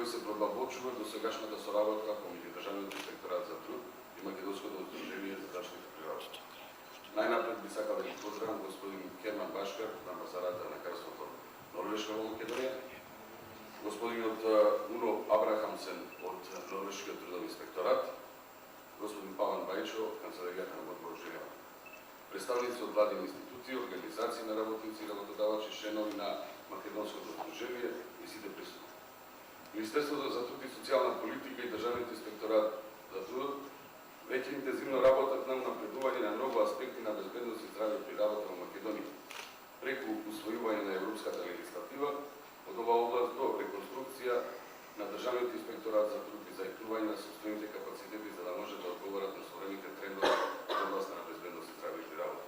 кој се продолбочува досегашната соработка помеѓу Државниот инспекторат за труд и Македонското здружение за заштита при работа. Најнапред би сакал да ги поздравам господин Херман Башкар, амбасадата на Кралството Норвешка во Македонија, господинот Уно Абрахамсен од Норвешкиот трудов инспекторат, господин Паван Бајчо, канцеларијата на вооружениот, представници од владини институции, организации на работници и работодавачи, членови на Македонското здружение и сите присутни. Министерството за труд и социјална политика и Државниот инспекторат за трудот веќе интензивно работат на напредување на многу аспекти на безбедност и здравје при работа во Македонија, преку усвојување на европската легислатива од оваа област до реконструкција на Државниот инспекторат за труд и зајакнување на собствените капацитети за да може да одговорат на современите трендови во областа на безбедност и здравје при работа.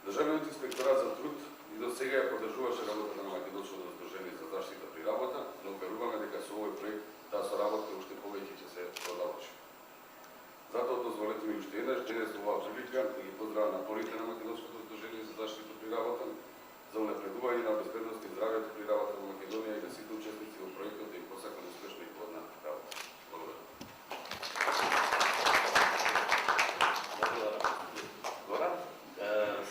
Државниот инспекторат за труд и до сега ја поддржуваше работата на Македонското здружение за заштита при работа, но веруваме дека со овој проект таа соработка уште повеќе ќе се продолжи. Затоа дозволете ми уште еднаш денес во оваа прилика да ги поздравам напорите на Македонското здружение за заштита при работа за унапредување на безбедност и здравјето при работа во Македонија и на сите учесници во проектот да им посакам успешна и плодна работа. Благодарам.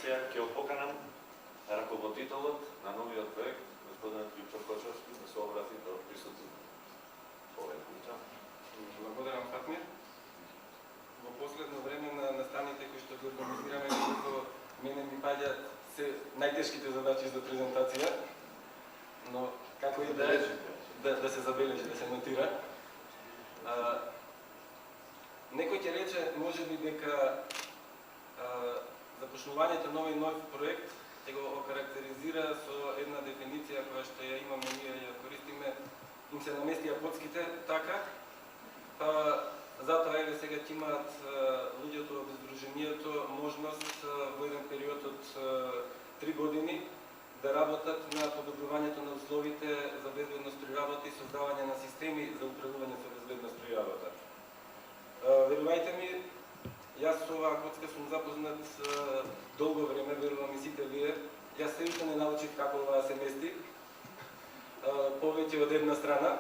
Сега ќе опоканам раководителот на новиот проект, господинот Љупчо Кочовски, да се обрати до присутни. Благодарам, Фатмир. Во последно време на настаните кои што ги организираме, како мене ми паѓаат се најтешките задачи за презентација, но како и да се забележи, да се нотира. Некој ќе рече можеби дека започнувањето на овој нов проект ќе го окарактеризира со една дефиниција која што ја имаме ние ја користиме, им се наместија коцките, така, затоа еве сега ќе имаат луѓето од здруженијето можност во еден период од 3 години да работат на подобрувањето на условите за безбедност при работа и создавање на системи за управување со безбедност при работа. Верувајте ми, јас со оваа коцка сум запознат долго време, верувам и сите вие. Јас се уште не научив како ова се мести, повеќе од една страна.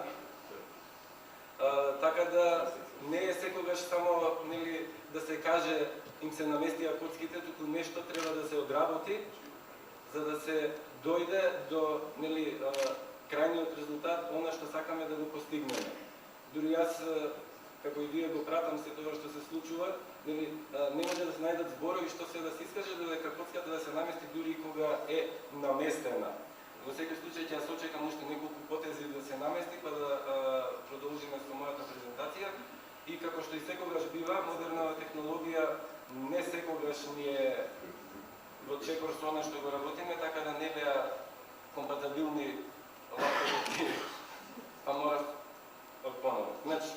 Така да не е секогаш само да се каже им се наместија коцките, туку нешто треба да се одработи за да се дојде до крајниот резултат, она што сакаме да го постигнеме. Дури јас, како и вие го пратам се тоа што се случува, не може да се најдат зборови што се да се искаже дека коцката да се намести дури и кога е наместена. Во секој случај ќе ја сочекам уште неколку потези да се намести, па да продолжиме со мојата презентација. И како што и секогаш бива, модерната технологија не секогаш ни е во чекор со она што го работиме, така да не беа компатибилни лаптопи, па морав од поново. Значи,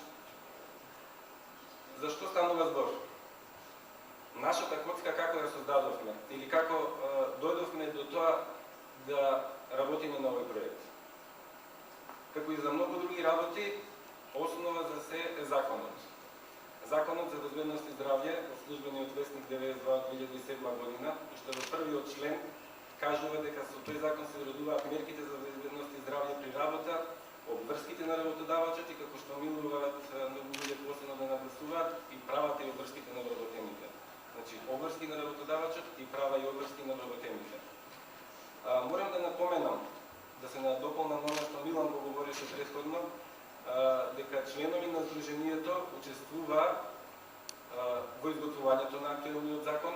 зашто станува збор? Нашата коцка како ја создадовме или како дојдовме до тоа да работиме на овој проект? Како и за многу други работи, основа за се е законот. Законот за безбедност и здравје, службениот вестник 92 од 2007 година, уште во првиот член кажува дека со тој закон се уредуваат мерките за безбедност и здравје при работа, обврските на работодавачот и како што милуваат многу луѓе посебно да нагласуваат и правата и обврските на работените. Значи, обврски на работодавачот и права и обврски на работените. Морам да напоменам, да се надополнам на што Милан го говореше претходно, дека членови на здруженијето учествуваа во изготвувањето на актуелниот закон,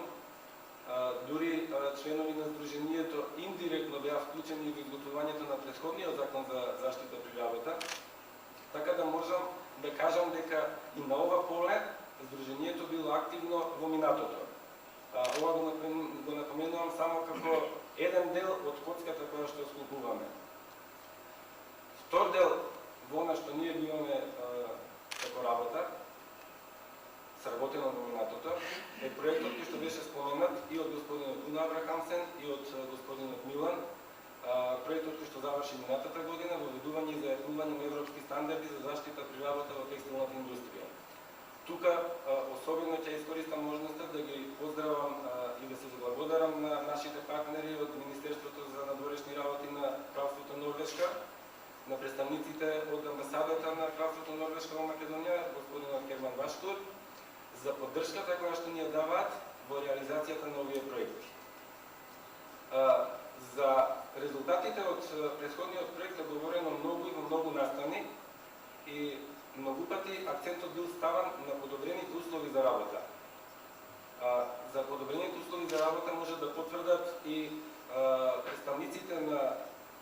дури членови на здруженијето индиректно беа вклучени во изготвувањето на претходниот закон за заштита при работа, така да можам да кажам дека и на ова поле здруженијето било активно во минатото. Ова го напоменувам само како еден дел од коцката која што склопуваме. Втор дел во она што ние биваме како работа, сработено во минатото, е проектот кој што беше споменат и од господинот Уно Абрахамсен и од господинот Милан, проектот кој што заврши минатата година во введување и зајакнување на европски стандарди за заштита при работа во текстилната индустрија. Тука особено ќе искористам можноста да ги поздравам и да се заблагодарам на нашите партнери од Министерството за надворешни работи на Кралството Норвешка, на представниците од амбасадата на Кралството Норвешка во Македонија, господинот Херман Башкор, за поддршката која што ни ја даваат во реализацијата на овие проекти. За резултатите од претходниот проект е говорено многу и во многу настани и многу пати акцентот бил ставан на подобрените услови за работа. За подобрените услови за работа може да потврдат и представниците на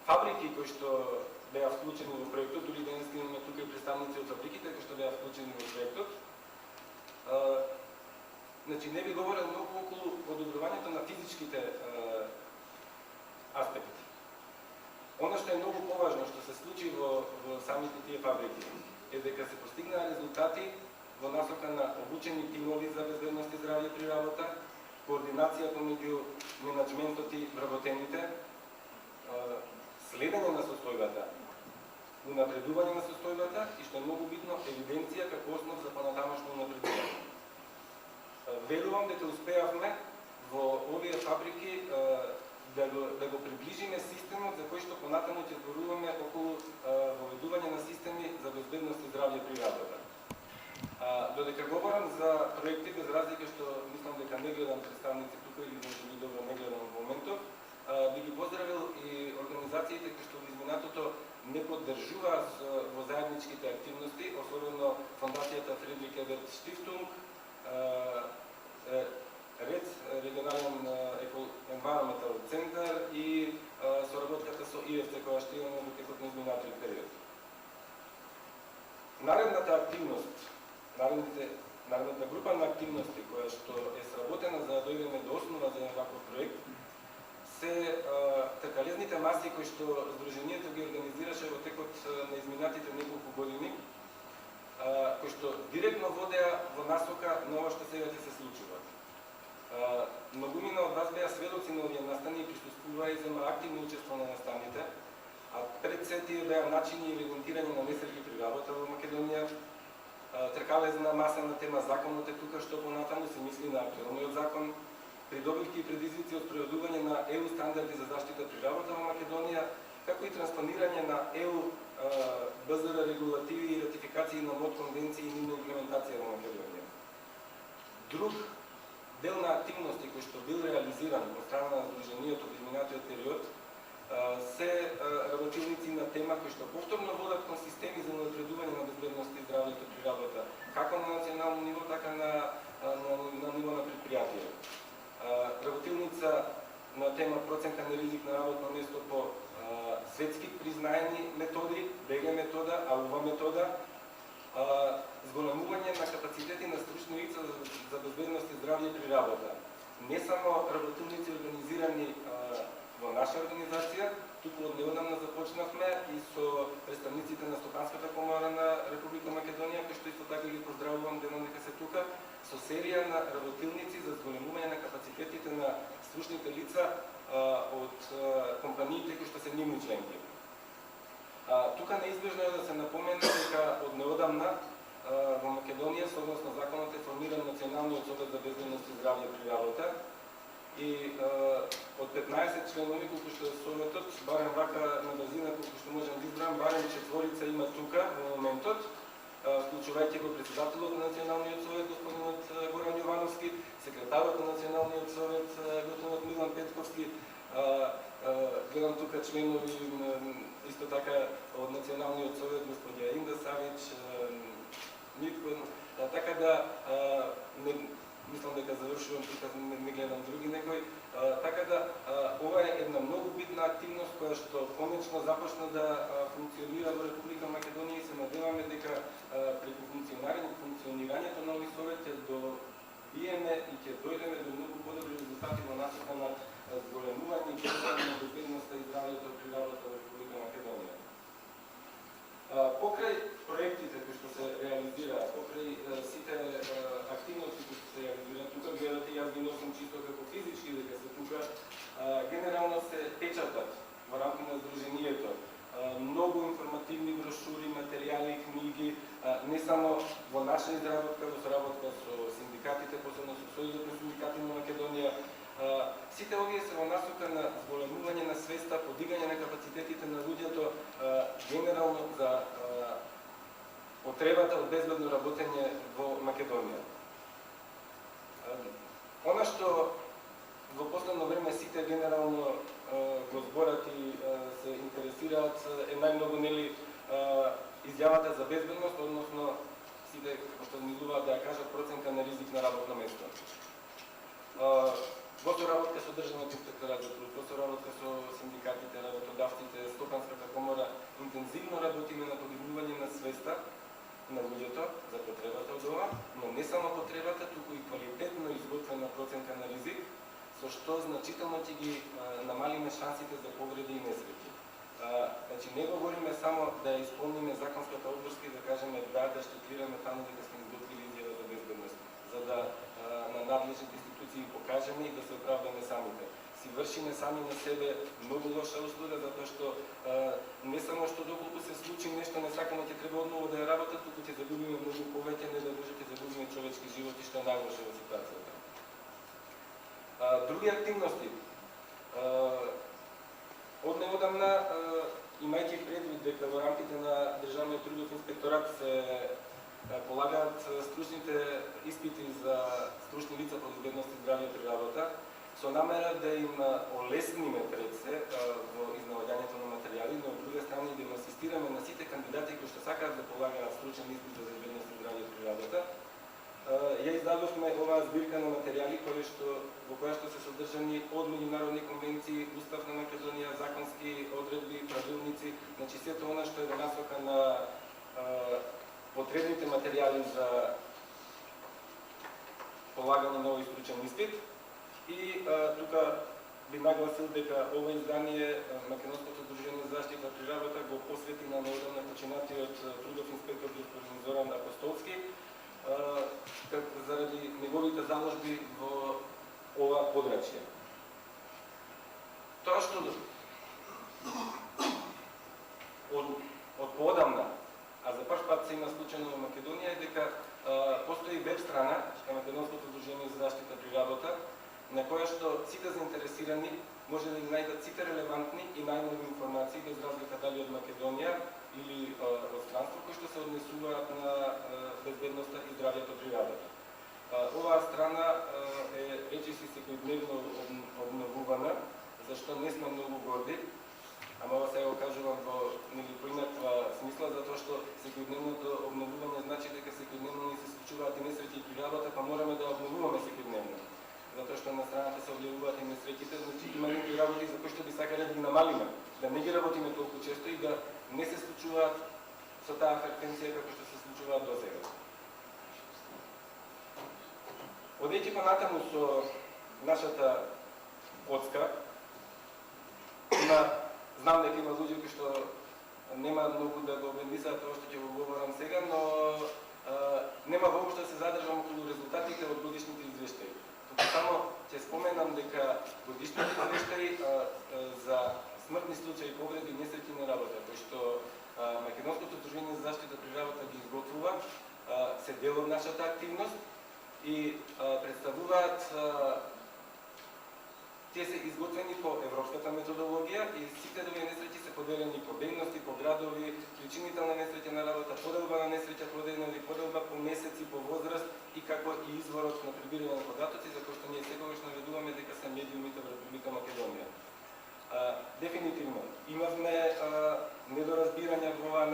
фабрики кои што беа вклучени во проектот, дури денес имаме тука и представници од фабриките кои што беа вклучени во проектот. Значи не би говорил многу околу подобрувањето на физичките аспекти. Оно што е многу поважно што се случи во самите тие фабрики е дека се постигнаа резултати во насока на обучени тимови за безбедност и здравје при работа, координација помеѓу менаџментот и вработените, следење на состојбата, унапредување на состојбата и што е многу битно, евиденција како основ за понатамошно унапредување. Верувам дека успеавме во овие фабрики да го приближиме системот за кој што понатаму ќе зборуваме околу воведување на системи за безбедност и здравје при работа. Додека говорам за проекти, без разлика што мислам дека не гледам представници тука или може би добро не гледам во моментов, би ги поздравил и организациите кои што во изминатото не поддржуваат во заедничките активности, особено Фондацијата Фридрих Еберт Штифтунг, РЕД, регионален Environmental центар и соработката со ИФЦ која што имаме во текот на изминатиот период. Наредната активност, наредната група на активности која што е сработена за да дојдеме до основа за еден ваков проект се тркалезните маси кои што Сдруженијето ги организираше во текот на изминатите неколку години, кои што директно водеа во насока на ова што сега ќе се случува. Многумина од вас беа сведоци на овие настани и присуствуваа и зема активно учество на настаните, а пред се тие беа начини и евидентирање на несреќи при работа во Македонија. Тркалезна маса на тема законот е тука што понатаму се мисли на актуелниот закон, придобивки и предизвици од спроведување на ЕУ стандарди за заштита при работа во Македонија, како и транспонирање на ЕУ БЗР регулативи и ратификации на МОД конвенции и нивна имплементација во Македонија. Друг дел на активности кој што бил реализиран од страна на Сдруженијето во изминатиот период се работилници на тема кои што повторно водат кон системи за унапредување на безбедност и здравјето при работа, како на национално ниво, така на ниво на предпријатие. Работилница на тема проценка на ризик на работно место по светски признаени методи, БГ метода, АУВА метода, зголемување на капацитети на стручни лица за безбедност и здравје при работа. Не само работилници организирани во наша организација, туку од неодамна започнавме и со представниците на Стопанската комора на Република Македонија, кои што исто така ги поздравувам денот дека се тука, со серија на работилници за зголемување на капацитетите на стручните лица од компаниите кои што се нивни членки. Тука неизбежно е да се напомене дека од неодамна во Македонија согласно законот е формиран Националниот совет за безбедност и здравје при работа и од 15 членови колку што е советот, барем вака на базина колку што можам да избрам, барем 4 има тука во моментот, вклучувајќи го председателот на Националниот совет господинот Горан Јовановски, секретарот на Националниот совет господинот Милан Петковски, гледам тука членови исто така од Националниот совет господја Инда Савич, Митко, така да мислам дека завршувам тука, не гледам други некои, така да ова е една многу битна активност која што конечно започна да функционира во Република Македонија и се надеваме дека преку функционирањето на овој совет ќе добиеме и ќе дојдеме до многу подобри резултати во насока на зголемување и подобрување на безбедноста и здравјето при работа во Република Македонија. Покрај проектите кои што се реализираат, покрај сите активности кои што се реализираат, тука гледате, јас ги носам чисто како физички дека се тука, генерално се печатат во рамки на Сдруженијето многу информативни брошури, материјали, книги, не само во наша изработка, во соработка со синдикатите, посебно со Сојузот на синдикати на Македонија. Сите овие се во насока на зголемување на свеста, подигање на капацитетите на луѓето, генерално генерално за потребата од безбедно работење во Македонија. Она што во последно време сите генерално го зборат и се интересираат е најмногу нели изјавата за безбедност, односно сите што милуваат да ја кажат проценка на ризик на работно место. Во соработка со Државниот инспекторат за труд, во соработка со синдикатите, работодавците, Стопанската комора, интензивно работиме на подигнување на свеста на луѓето за потребата од ова, но не само потребата, туку и квалитетно изготвена проценка на ризик, со што значително ќе ги намалиме шансите за повреди и несреќи. Значи, не говориме само да исполниме законската обврска и да кажеме да штетираме таму дека сме изготвили изјава за безбедност, за да на надлежните институции покажеме и да се оправдаме самите. Си вршиме сами на себе многу лоша услуга, затоа што не само што доколку се случи нешто несакано ќе треба одново да ја работат, туку ќе загубиме многу повеќе, не да може ќе загубиме човечки животи, што е најлошо во ситуацијата. Други активности. Од неодамна, имајќи предвид дека во рамките на Државниот трудов инспекторат се полагаат стручните испити за стручни лица по безбедност и здравје при работа, со намера да им олесниме пред се во изнаоѓањето на материјали, но од друга страна и да им асистираме на сите кандидати кои што сакаат да полагаат стручен испит за безбедност и здравје при работа. Ја издадовме оваа збирка на материјали во која што се содржани од меѓународни конвенции, Устав на Македонија, законски одредби, правилници, значи сето она што е во насока на потребните материјали за полагање на овој стручен испит. И тука би нагласил дека ова издание Македонското здружение за заштита при работа го посвети на неодамна починатиот трудов инспектор господин Зоран Апостолски, заради неговите заложби во ова подрачје. Тоа што од поодамна, а за прв пат се има случајно во Македонија, е дека постои веб страна на Македонското здружение за заштита при работа, на која што сите заинтересирани може да ги најдат сите релевантни и најнови информации, без разлика дали од Македонија или од странство, кои што се однесуваат на безбедноста и здравјето при работа. Оваа страна е речиси секојдневно обновувана, за што не сме многу горди, ама ова сега го кажувам во поинаква смисла, затоа што секојдневното обновување значи дека секојдневно ни се случуваат и несреќи при работа, па мораме да обновуваме секојдневно. Затоа што на страната се објавуваат и несреќите, значи има некои работи за кои што би сакале да ги намалиме, да не ги работиме толку често и да не се случуваат со таа фреквенција како што се случуваат до сега. Одејќи понатаму со нашата коцка, знам дека има луѓе кои што нема многу да го обендисаат тоа што ќе го говорам сега, но нема воопшто да се задржам околу резултатите од годишните извештаи. Само ќе споменам дека годишните извештаи за смртни случаи, повреди и несреќи на работа, кои што Македонското здружение за заштита при работа ги изготвува, се дел од нашата активност и представуваат, тие се изготвени по европската методологија и сите овие несреќи се поделени по дејности, по градови, причините на несреќа на работа, поделба на несреќа продејнови, поделба по месеци, по возраст и како и изворот на прибирање на податоци, за кои што ние секогаш наведуваме дека се медиумите во Република Македонија. Дефинитивно, имавме недоразбирања во оваа